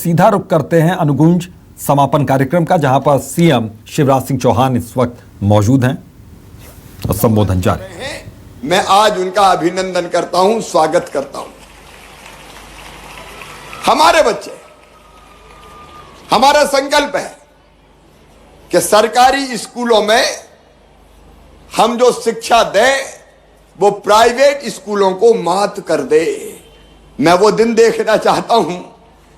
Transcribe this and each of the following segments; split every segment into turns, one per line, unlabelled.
सीधा रुख करते हैं अनुगुंज समापन कार्यक्रम का, जहां पर सीएम शिवराज सिंह चौहान इस वक्त मौजूद हैं और संबोधन जारी है।
मैं आज उनका अभिनंदन करता हूं, स्वागत करता हूं। हमारे बच्चे, हमारा संकल्प है कि सरकारी स्कूलों में हम जो शिक्षा दें वो प्राइवेट स्कूलों को मात कर दे। मैं वो दिन देखना चाहता हूं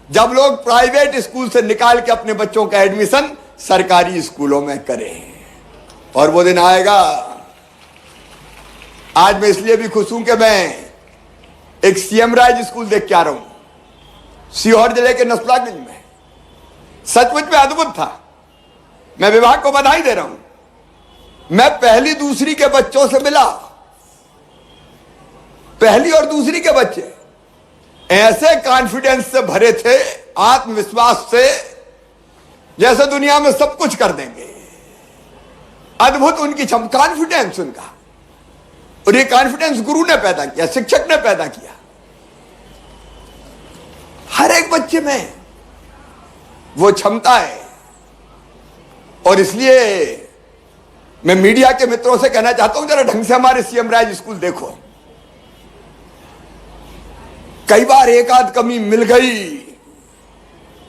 जब लोग प्राइवेट स्कूल से निकाल के अपने बच्चों का एडमिशन सरकारी स्कूलों में करें, और वो दिन आएगा। आज मैं इसलिए भी खुश हूं कि मैं एक सीएम राज स्कूल देख के आ रहा हूं सीहोर जिले के नसलागंज में। सचमुच में अद्भुत था। मैं विभाग को बधाई दे रहा हूं। मैं पहली दूसरी के बच्चों से मिला। पहली और दूसरी के बच्चे ऐसे कॉन्फिडेंस से भरे थे, आत्मविश्वास से, जैसे दुनिया में सब कुछ कर देंगे। अद्भुत उनकी कॉन्फिडेंस उनका, और ये कॉन्फिडेंस गुरु ने पैदा किया, शिक्षक ने पैदा किया। हर एक बच्चे में वो क्षमता है, और इसलिए मैं मीडिया के मित्रों से कहना चाहता हूं, जरा ढंग से हमारे सीएम राज स्कूल देखो। कई बार एक आध कमी मिल गई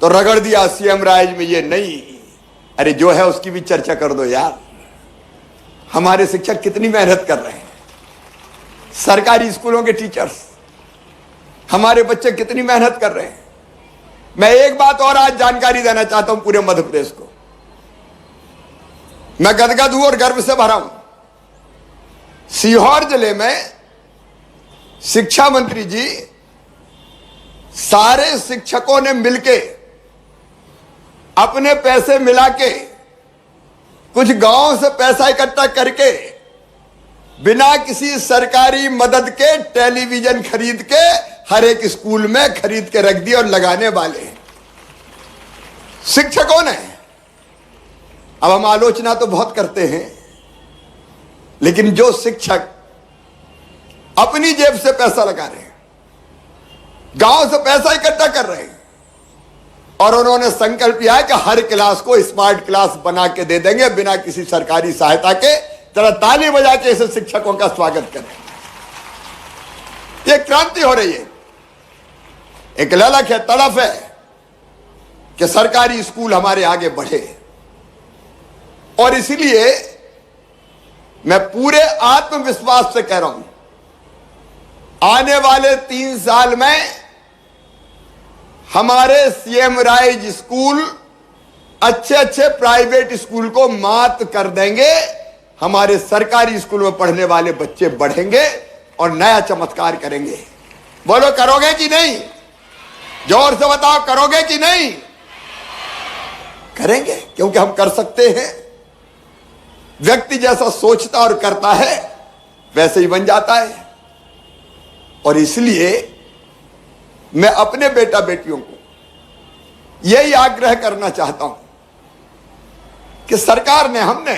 तो रगड़ दिया सीएम राज में ये नहीं। अरे जो है उसकी भी चर्चा कर दो यार। हमारे शिक्षक कितनी मेहनत कर रहे हैं, सरकारी स्कूलों के टीचर्स, हमारे बच्चे कितनी मेहनत कर रहे हैं। मैं एक बात और आज जानकारी देना चाहता हूं पूरे मध्य प्रदेश को। मैं गदगद हूं और गर्व से भरा हूं। सीहोर जिले में शिक्षा मंत्री जी सारे शिक्षकों ने मिलके अपने पैसे मिला के, कुछ गांवों से पैसा इकट्ठा करके, बिना किसी सरकारी मदद के टेलीविजन खरीद के हर एक स्कूल में खरीद के रख दिए, और लगाने वाले शिक्षकों ने। अब हम आलोचना तो बहुत करते हैं, लेकिन जो शिक्षक अपनी जेब से पैसा लगा रहे हैं, गांव से पैसा इकट्ठा कर रहे हैं, और उन्होंने संकल्प लिया है कि हर क्लास को स्मार्ट क्लास बना के दे देंगे बिना किसी सरकारी सहायता के। जरा ताली बजा के ऐसे शिक्षकों का स्वागत करें। यह क्रांति हो रही है। एक ललक है, तड़फ है कि सरकारी स्कूल हमारे आगे बढ़े, और इसलिए मैं पूरे आत्मविश्वास से कह रहा हूं, आने वाले 3 साल में हमारे सीएम राज स्कूल अच्छे अच्छे प्राइवेट स्कूल को मात कर देंगे। हमारे सरकारी स्कूल में पढ़ने वाले बच्चे बढ़ेंगे और नया चमत्कार करेंगे। बोलो करोगे कि नहीं? जोर से बताओ, करोगे कि नहीं? करेंगे, क्योंकि हम कर सकते हैं। व्यक्ति जैसा सोचता और करता है वैसे ही बन जाता है। और इसलिए मैं अपने बेटा बेटियों को यही आग्रह करना चाहता हूं कि सरकार ने, हमने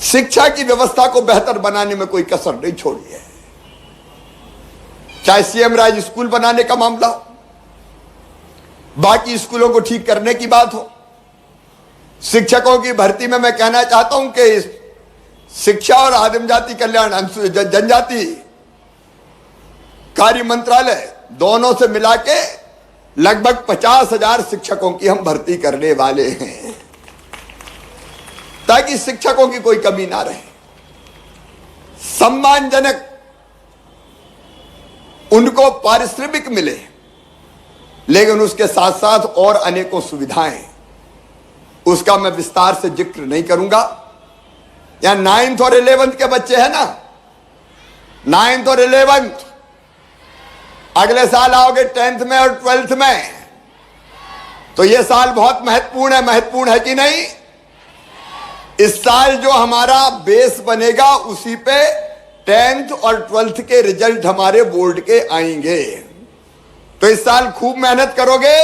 शिक्षा की व्यवस्था को बेहतर बनाने में कोई कसर नहीं छोड़ी है। चाहे सीएम राज स्कूल बनाने का मामला हो, बाकी स्कूलों को ठीक करने की बात हो, शिक्षकों की भर्ती में मैं कहना चाहता हूं कि शिक्षा और आदिम जाति कल्याण, जनजाति कार्य मंत्रालय, दोनों से मिला के लगभग 50,000 शिक्षकों की हम भर्ती करने वाले हैं, ताकि शिक्षकों की कोई कमी ना रहे। सम्मानजनक उनको पारिश्रमिक मिले, लेकिन उसके साथ साथ और अनेकों सुविधाएं, उसका मैं विस्तार से जिक्र नहीं करूंगा। या 9th और 11th के बच्चे हैं ना, 9th और 11th, अगले साल आओगे 10th में और 12th में, तो यह साल बहुत महत्वपूर्ण है कि नहीं? इस साल जो हमारा बेस बनेगा उसी पे 10th और 12th के रिजल्ट हमारे बोर्ड के आएंगे। तो इस साल खूब मेहनत करोगे?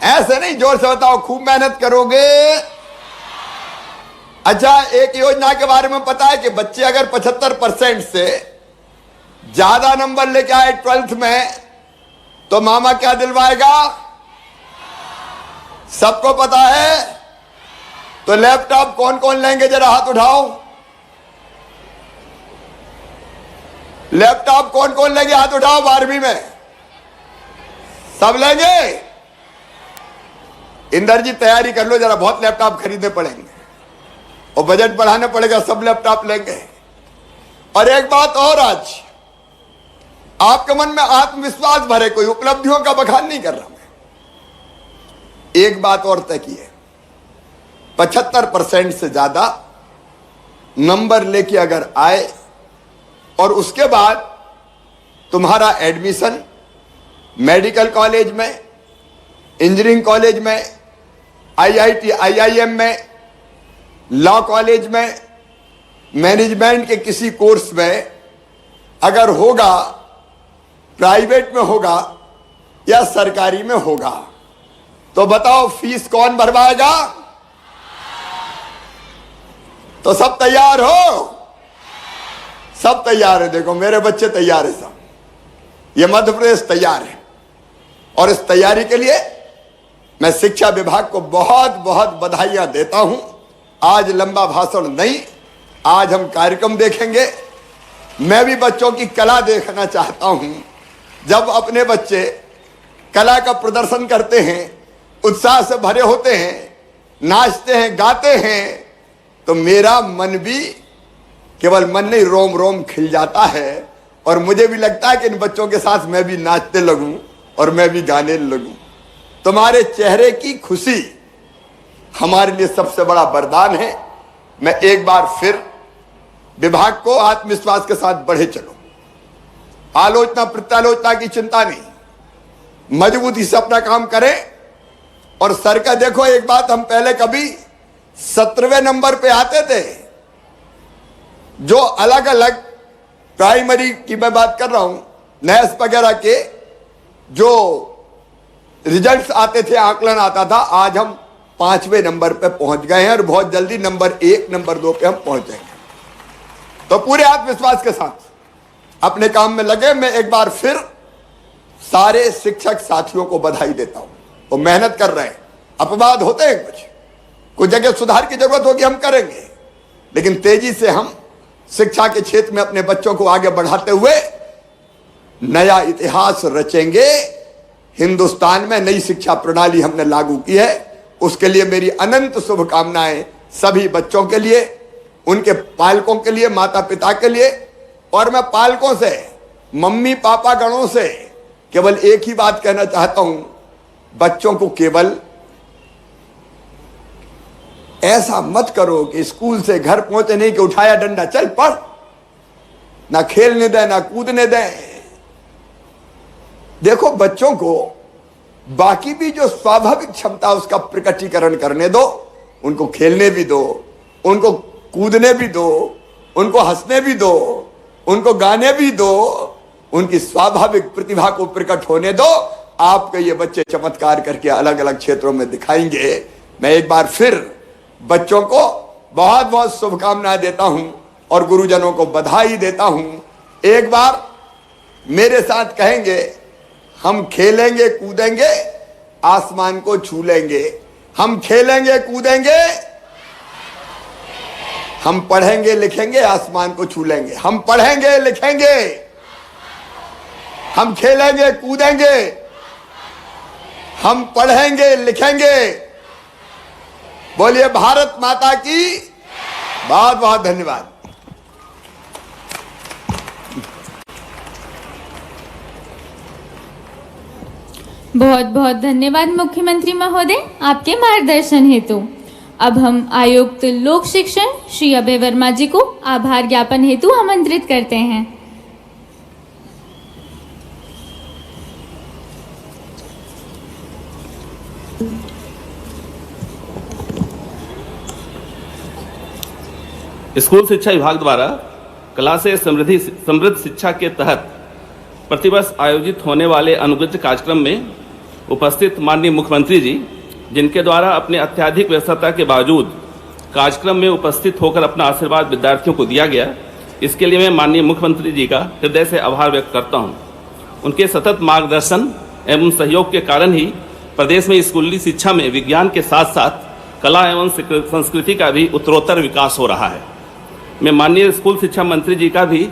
ऐसे नहीं, जोर से बताओ, खूब मेहनत करोगे? अच्छा, एक योजना के बारे में पता है कि बच्चे अगर 75% से ज्यादा नंबर लेके आए 12th में तो मामा क्या दिलवाएगा? सबको पता है। तो लैपटॉप कौन कौन लेंगे, जरा हाथ उठाओ। लैपटॉप कौन कौन लेंगे, हाथ उठाओ। 12वीं में सब लेंगे? इंदर जी तैयारी कर लो जरा, बहुत लैपटॉप खरीदने पड़ेंगे और बजट बढ़ाना पड़ेगा, सब लैपटॉप लेंगे। और एक बात और, आज आपके मन में आत्मविश्वास भरे, कोई उपलब्धियों का बखान नहीं कर रहा मैं, एक बात और तय की है, 75% से ज्यादा नंबर लेके अगर आए और उसके बाद तुम्हारा एडमिशन मेडिकल कॉलेज में, इंजीनियरिंग कॉलेज में, आईआईटी आईआईएम में, लॉ कॉलेज में, मैनेजमेंट के किसी कोर्स में अगर होगा, प्राइवेट में होगा या सरकारी में होगा, तो बताओ फीस कौन भरवाएगा? तो सब तैयार हो? सब तैयार है। देखो मेरे बच्चे तैयार है, सब, ये मध्य प्रदेश तैयार है। और इस तैयारी के लिए मैं शिक्षा विभाग को बहुत बहुत बधाइयां देता हूं। आज लंबा भाषण नहीं, आज हम कार्यक्रम देखेंगे। मैं भी बच्चों की कला देखना चाहता हूं। जब अपने बच्चे कला का प्रदर्शन करते हैं, उत्साह से भरे होते हैं, नाचते हैं, गाते हैं, तो मेरा मन भी, केवल मन नहीं, रोम रोम खिल जाता है। और मुझे भी लगता है कि इन बच्चों के साथ मैं भी नाचने लगूं और मैं भी गाने लगूं। तुम्हारे चेहरे की खुशी हमारे लिए सबसे बड़ा वरदान है। मैं एक बार फिर विभाग को आत्मविश्वास के साथ बढ़े चलो, आलोचना प्रत्यालोचना की चिंता नहीं, मजबूती से अपना काम करें। और सर का देखो, एक बात, हम पहले कभी 17वें नंबर पे आते थे, जो अलग अलग प्राइमरी की मैं बात कर रहा हूं, नैस वगैरह के जो रिजल्ट्स आते थे, आकलन आता था, आज हम 5वें नंबर पे पहुंच गए हैं और बहुत जल्दी नंबर 1, नंबर 2 पे हम पहुंच जाएंगे। तो पूरे आत्मविश्वास के साथ अपने काम में लगे। मैं एक बार फिर सारे शिक्षक साथियों को बधाई देता हूं। वो मेहनत कर रहे हैं, अपवाद होते हैं, कुछ जगह सुधार की जरूरत होगी, हम करेंगे, लेकिन तेजी से हम शिक्षा के क्षेत्र में अपने बच्चों को आगे बढ़ाते हुए नया इतिहास रचेंगे। हिंदुस्तान में नई शिक्षा प्रणाली हमने लागू की है, उसके लिए मेरी अनंत शुभकामनाएं सभी बच्चों के लिए, उनके पालकों के लिए, माता पिता के लिए। और मैं पालकों से, मम्मी पापा गणों से केवल एक ही बात कहना चाहता हूं, बच्चों को केवल ऐसा मत करो कि स्कूल से घर पहुंचे नहीं कि उठाया डंडा चल पढ़, ना खेलने दें ना कूदने दें। देखो बच्चों को बाकी भी जो स्वाभाविक क्षमता उसका प्रकटीकरण करने दो, उनको खेलने भी दो, उनको कूदने भी दो, उनको हंसने भी दो, उनको गाने भी दो, उनकी स्वाभाविक प्रतिभा को प्रकट होने दो। आपके ये बच्चे चमत्कार करके अलग अलग क्षेत्रों में दिखाएंगे। मैं एक बार फिर बच्चों को बहुत बहुत शुभकामनाएं देता हूं और गुरुजनों को बधाई देता हूं। एक बार मेरे साथ कहेंगे, हम खेलेंगे कूदेंगे आसमान को छू लेंगे, हम खेलेंगे कूदेंगे, हम पढ़ेंगे लिखेंगे आसमान को छू लेंगे, हम पढ़ेंगे लिखेंगे, हम खेलेंगे कूदेंगे, हम पढ़ेंगे लिखेंगे। बोलिए भारत माता की। बहुत बहुत धन्यवाद।
बहुत बहुत धन्यवाद मुख्यमंत्री महोदय आपके मार्गदर्शन हेतु। अब हम आयुक्त लोक शिक्षण श्री अभय वर्मा जी को आभार ज्ञापन हेतु आमंत्रित करते हैं।
स्कूल शिक्षा विभाग द्वारा कला से समृद्ध शिक्षा के तहत प्रतिवर्ष आयोजित होने वाले अनुग्रह कार्यक्रम में उपस्थित माननीय मुख्यमंत्री जी, जिनके द्वारा अपने अत्यधिक व्यस्तता के बावजूद कार्यक्रम में उपस्थित होकर अपना आशीर्वाद विद्यार्थियों को दिया गया, इसके लिए मैं माननीय मुख्यमंत्री जी का हृदय से आभार व्यक्त करता हूं। उनके सतत मार्गदर्शन एवं सहयोग के कारण ही प्रदेश में स्कूली शिक्षा में विज्ञान के साथ साथ कला एवं संस्कृति का भी उत्तरोत्तर विकास हो रहा है। मैं माननीय स्कूल शिक्षा मंत्री जी का भी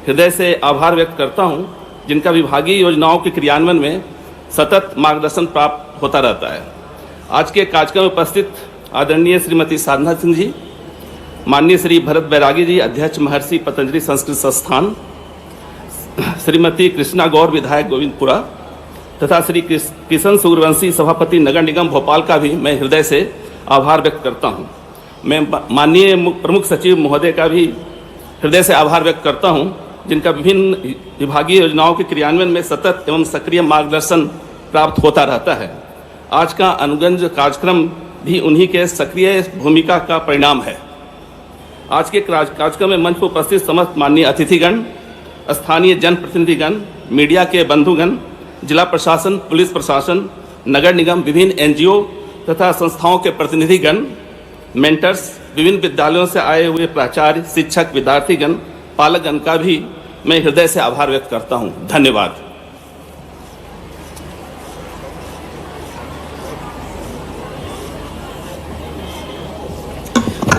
हृदय से आभार व्यक्त करता हूं, जिनका विभागीय योजनाओं के क्रियान्वयन में सतत मार्गदर्शन प्राप्त होता रहता है। आज के कार्यक्रम में उपस्थित आदरणीय श्रीमती साधना सिंह जी, माननीय श्री भरत बैरागी जी, अध्यक्ष महर्षि पतंजलि संस्कृत संस्थान, श्रीमती कृष्णा गौर, विधायक गोविंदपुरा, तथा श्री किशन सूर्यवंशी, सभापति नगर निगम भोपाल का भी मैं हृदय से आभार व्यक्त करता हूं। मैं माननीय प्रमुख सचिव महोदय का भी हृदय से आभार व्यक्त करता हूं, जिनका विभिन्न विभागीय योजनाओं के क्रियान्वयन में सतत एवं सक्रिय मार्गदर्शन प्राप्त होता रहता है। आज का अनुगंज कार्यक्रम भी उन्हीं के सक्रिय भूमिका का परिणाम है। आज के कार्यक्रम में मंच पर उपस्थित समस्त माननीय अतिथिगण, स्थानीय जनप्रतिनिधिगण, मीडिया के बंधुगण, जिला प्रशासन, पुलिस प्रशासन, नगर निगम, विभिन्न एनजीओ तथा संस्थाओं के प्रतिनिधिगण, मेंटर्स, विभिन्न विद्यालयों से आए हुए प्राचार्य, शिक्षक, विद्यार्थीगण, पालकगण का भी मैं हृदय से आभार व्यक्त करता हूं। धन्यवाद।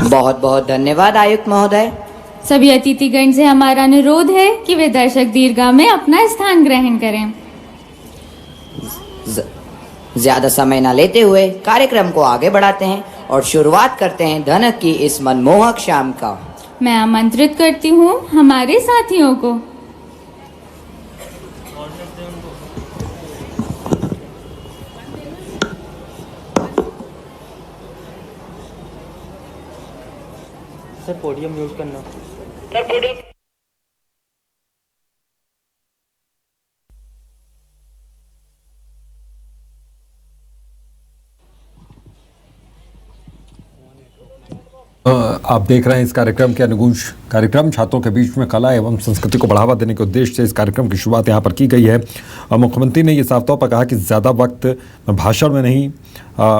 बहुत बहुत धन्यवाद आयुक्त महोदय।
सभी अतिथिगण से हमारा अनुरोध है कि वे दर्शक दीर्घा में अपना स्थान ग्रहण करें।
ज्यादा समय न लेते हुए कार्यक्रम को आगे बढ़ाते हैं और शुरुआत करते हैं धनक की इस मनमोहक शाम का।
मैं आमंत्रित करती हूँ हमारे साथियों को।
सर पोडियम म्यूट करना।
आप देख रहे हैं इस कार्यक्रम के अनुगूंज कार्यक्रम। छात्रों के बीच में कला एवं संस्कृति को बढ़ावा देने के उद्देश्य से इस कार्यक्रम की शुरुआत यहाँ पर की गई है। और मुख्यमंत्री ने ये साफ तौर पर कहा कि ज़्यादा वक्त मैं भाषण में नहीं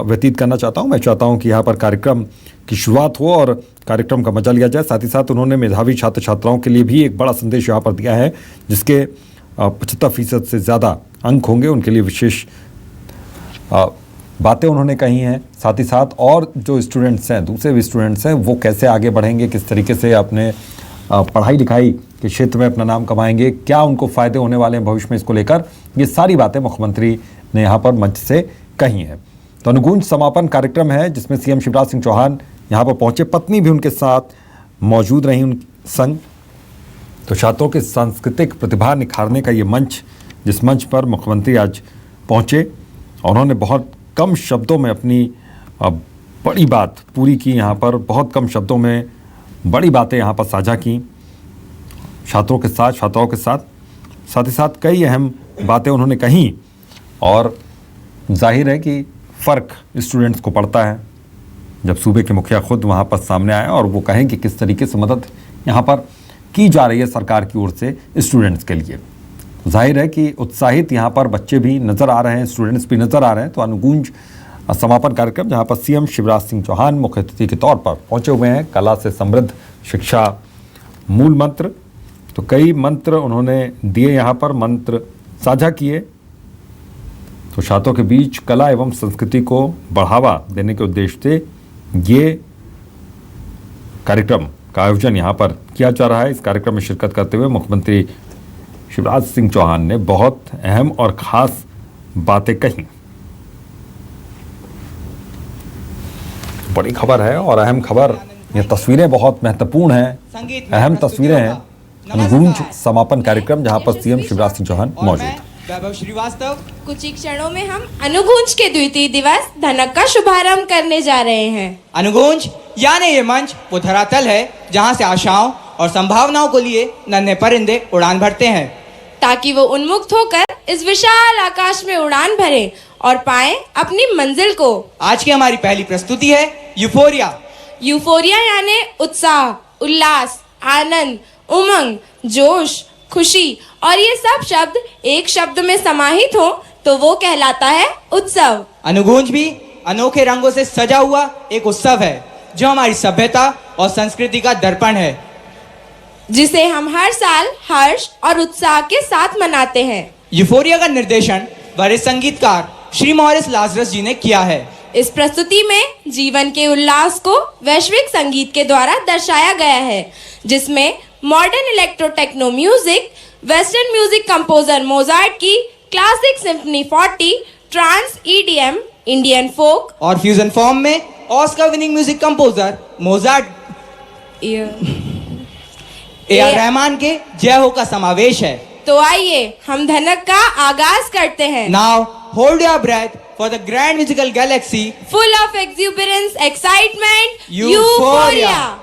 व्यतीत करना चाहता हूँ। मैं चाहता हूँ कि यहाँ पर कार्यक्रम की शुरुआत हो और कार्यक्रम का मजा लिया जाए। साथ ही साथ उन्होंने मेधावी छात्र छात्राओं के लिए भी एक बड़ा संदेश यहाँ पर दिया है, जिसके 75% से ज़्यादा अंक होंगे। उनके लिए विशेष बातें उन्होंने कही हैं। साथ ही साथ और जो स्टूडेंट्स हैं, दूसरे भी स्टूडेंट्स हैं, वो कैसे आगे बढ़ेंगे, किस तरीके से अपने पढ़ाई लिखाई के क्षेत्र में अपना नाम कमाएंगे, क्या उनको फ़ायदे होने वाले हैं भविष्य में, इसको लेकर ये सारी बातें मुख्यमंत्री ने यहाँ पर मंच से कही हैं। तो अनुगूंज समापन कार्यक्रम है जिसमें सीएम शिवराज सिंह चौहान यहाँ पर पहुँचे, पत्नी भी उनके साथ मौजूद रहीं उन संग। तो छात्रों की सांस्कृतिक प्रतिभा निखारने का ये मंच, जिस मंच पर मुख्यमंत्री आज पहुँचे, उन्होंने बहुत कम शब्दों में अपनी बड़ी बात पूरी की। यहाँ पर बहुत कम शब्दों में बड़ी बातें यहाँ पर साझा की छात्रों के साथ, छात्राओं के साथ। साथ ही साथ कई अहम बातें उन्होंने कहीं और जाहिर है कि फ़र्क स्टूडेंट्स को पड़ता है जब सूबे के मुखिया खुद वहाँ पर सामने आए और वो कहें कि किस तरीके से मदद यहाँ पर की जा रही है सरकार की ओर से स्टूडेंट्स के लिए। जाहिर है कि उत्साहित यहाँ पर बच्चे भी नज़र आ रहे हैं, स्टूडेंट्स भी नज़र आ रहे हैं। तो अनुगूंज समापन कार्यक्रम जहाँ पर सीएम शिवराज सिंह चौहान मुख्य अतिथि के तौर पर पहुँचे हुए हैं। कला से समृद्ध शिक्षा मूल मंत्र, तो कई मंत्र उन्होंने दिए, यहाँ पर मंत्र साझा किए। तो छात्रों के बीच कला एवं संस्कृति को बढ़ावा देने के उद्देश्य से ये कार्यक्रम का आयोजन यहाँ पर किया जा रहा है। इस कार्यक्रम में शिरकत करते हुए मुख्यमंत्री शिवराज सिंह चौहान ने बहुत अहम और ख़ास बातें कही। बड़ी खबर है और अहम खबर, ये तस्वीरें बहुत महत्वपूर्ण हैं, अहम तस्वीरें हैं। अनुगूंज समापन कार्यक्रम जहां पर सीएम शिवराज सिंह चौहान मौजूद।
वैभव श्रीवास्तव,
कुछ ही क्षणों में हम अनुगूंज के द्वितीय दिवस धनक का शुभारंभ करने जा रहे हैं।
अनुगूंज यानी ये मंच वो धरातल है जहां से आशाओं और संभावनाओं को लिए नन्हे परिंदे उड़ान भरते हैं,
ताकि वो उन्मुक्त होकर इस विशाल आकाश में उड़ान भरें और पाएं अपनी मंजिल को।
आज की हमारी पहली प्रस्तुति है यूफोरिया।
यूफोरिया यानी उत्साह, उल्लास, आनंद, उमंग, जोश, खुशी, और ये सब शब्द एक शब्द में समाहित हो तो वो कहलाता है उत्सव।
अनुगूंज भी अनोखे रंगों से सजा हुआ एक उत्सव है जो हमारी सभ्यता और संस्कृति का दर्पण है,
जिसे हम हर साल हर्ष और उत्साह के साथ मनाते हैं।
यूफोरिया का निर्देशन वरिष्ठ संगीतकार श्री मॉरिस लाजरस जी ने किया है।
इस प्रस्तुति में जीवन के उल्लास को वैश्विक संगीत के द्वारा दर्शाया गया है, जिसमें modern electro techno music, western music composer Mozart की classic symphony 40, trance EDM, Indian folk
और फ्यूजन फॉर्म में Oscar winning music composer Mozart A R. Rahman के जय हो का समावेश है।
तो आइए हम धनक का आगाज करते हैं।
Now hold your breath for the grand musical galaxy
full of exuberance, excitement,
euphoria.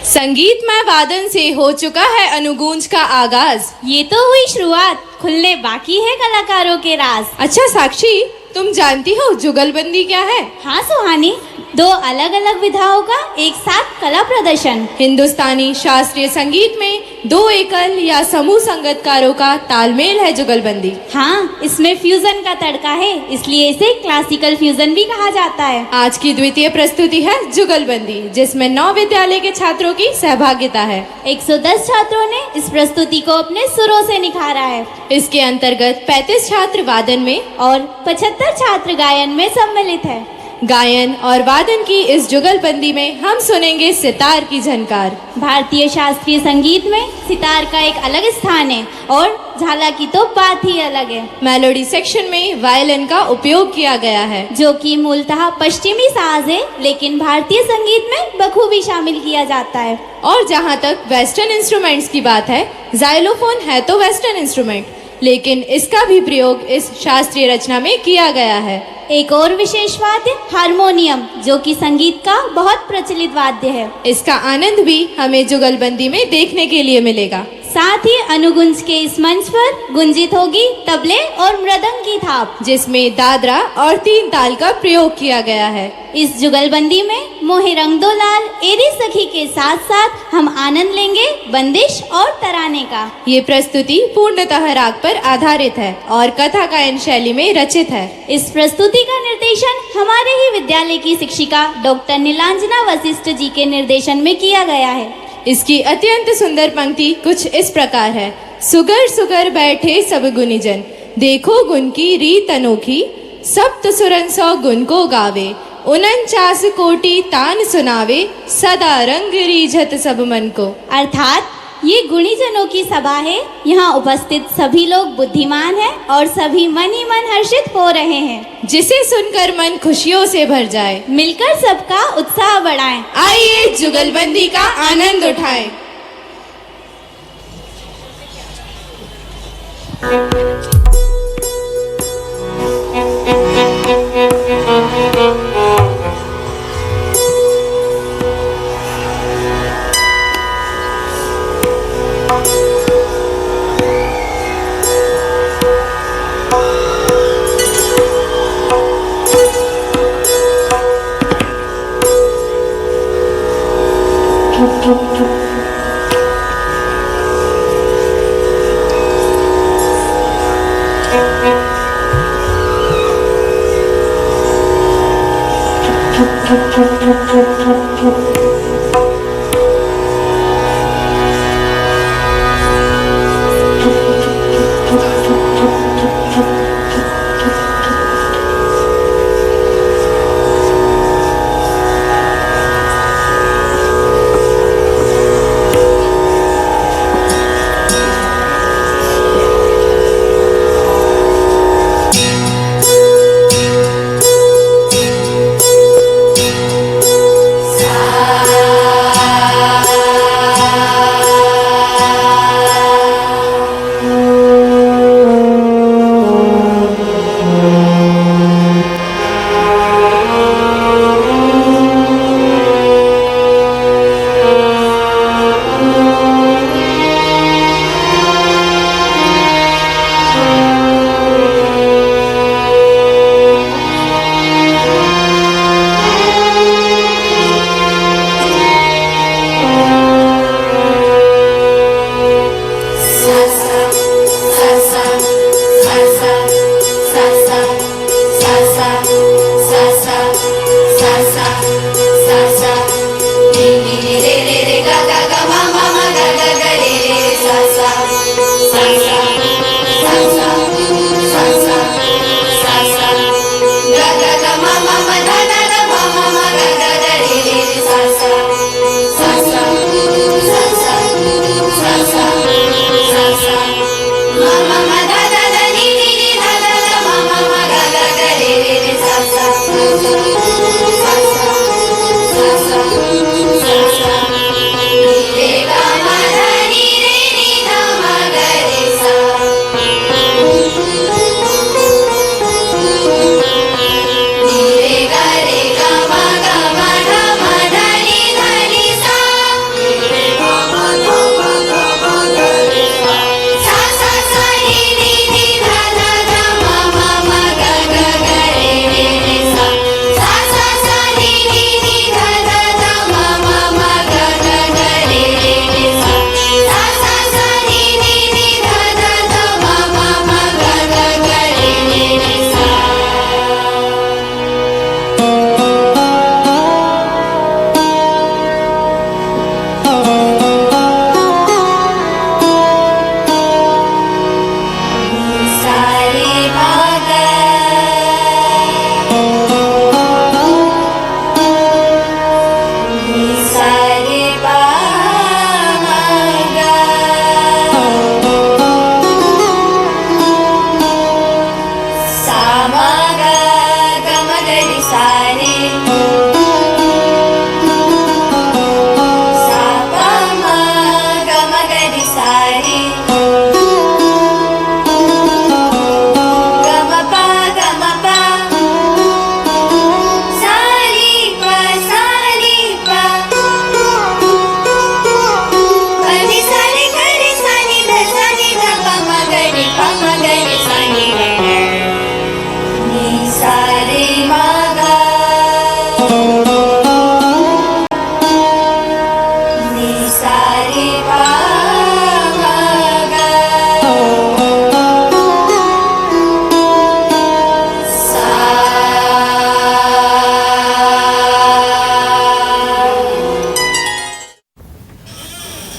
संगीतमय वादन से हो चुका है अनुगूंज का आगाज।
ये तो हुई शुरुआत, खुलने बाकी है कलाकारों के राज।
अच्छा साक्षी, तुम जानती हो जुगलबंदी क्या है?
हाँ सुहानी, दो अलग अलग विधाओं का एक साथ कला प्रदर्शन।
हिंदुस्तानी शास्त्रीय संगीत में दो एकल या समूह संगतकारों का तालमेल है जुगलबंदी।
हाँ, इसमें फ्यूजन का तड़का है, इसलिए इसे क्लासिकल फ्यूजन भी कहा जाता है।
आज की द्वितीय प्रस्तुति है जुगलबंदी, जिसमें 9 विद्यालय के छात्रों की सहभागिता है।
110 छात्रों ने इस प्रस्तुति को अपने सुरों से निखारा है।
इसके अंतर्गत 35 छात्र वादन में
और 75 छात्र गायन में सम्मिलित है।
गायन और वादन की इस जुगलबंदी में हम सुनेंगे सितार की झनकार।
भारतीय शास्त्रीय संगीत में सितार का एक अलग स्थान है और झाला की तो बात ही अलग है।
मेलोडी सेक्शन में वायलिन का उपयोग किया गया है,
जो कि मूलतः पश्चिमी साज है, लेकिन भारतीय संगीत में बखूबी शामिल किया जाता है।
और जहाँ तक वेस्टर्न इंस्ट्रूमेंट्स की बात है, जाइलोफोन है तो वेस्टर्न इंस्ट्रूमेंट, लेकिन इसका भी प्रयोग इस शास्त्रीय रचना में किया गया है।
एक और विशेष वाद्य हारमोनियम, जो कि संगीत का बहुत प्रचलित वाद्य है।
इसका आनंद भी हमें जुगलबंदी में देखने के लिए मिलेगा।
साथ ही अनुगुंज के इस मंच पर गुंजित होगी तबले और मृदंग की थाप,
जिसमें दादरा और 3 ताल का प्रयोग किया गया है।
इस जुगलबंदी में मोहे रंग दो लाल एरी सखी के साथ साथ हम आनंद लेंगे बंदिश और तराने का।
ये प्रस्तुति पूर्णतः राग पर आधारित है और कथा गायन शैली में रचित है।
इस प्रस्तुति का निर्देशन हमारे ही विद्यालय की शिक्षिका डॉक्टर नीलांजना वशिष्ठ जी के निर्देशन में किया गया है।
इसकी अत्यंत सुंदर पंक्ति कुछ इस प्रकार है। सुगर सुगर बैठे सब गुनीजन, देखो गुण की रीत अनोखी, सप्त सुरन 100 गुण को गावे, 49 कोटि तान सुनावे, सदा रंग रीझत सब मन को।
अर्थात ये गुणीजनों की सभा है। यहाँ उपस्थित सभी लोग बुद्धिमान हैं और सभी मन ही मन हर्षित हो रहे हैं,
जिसे सुनकर मन खुशियों से भर जाए।
मिलकर सबका उत्साह बढ़ाएं।
आइए जुगलबंदी का आनंद उठाएं।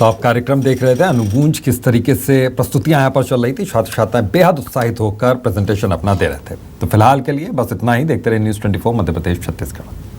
तो आप कार्यक्रम देख रहे थे, अनुगूंज किस तरीके से प्रस्तुतियां यहाँ पर चल रही थी, छात्र छात्राएं बेहद उत्साहित होकर प्रेजेंटेशन अपना दे रहे थे। तो फिलहाल के लिए बस इतना ही। देखते रहे न्यूज़ 24 मध्य प्रदेश छत्तीसगढ़।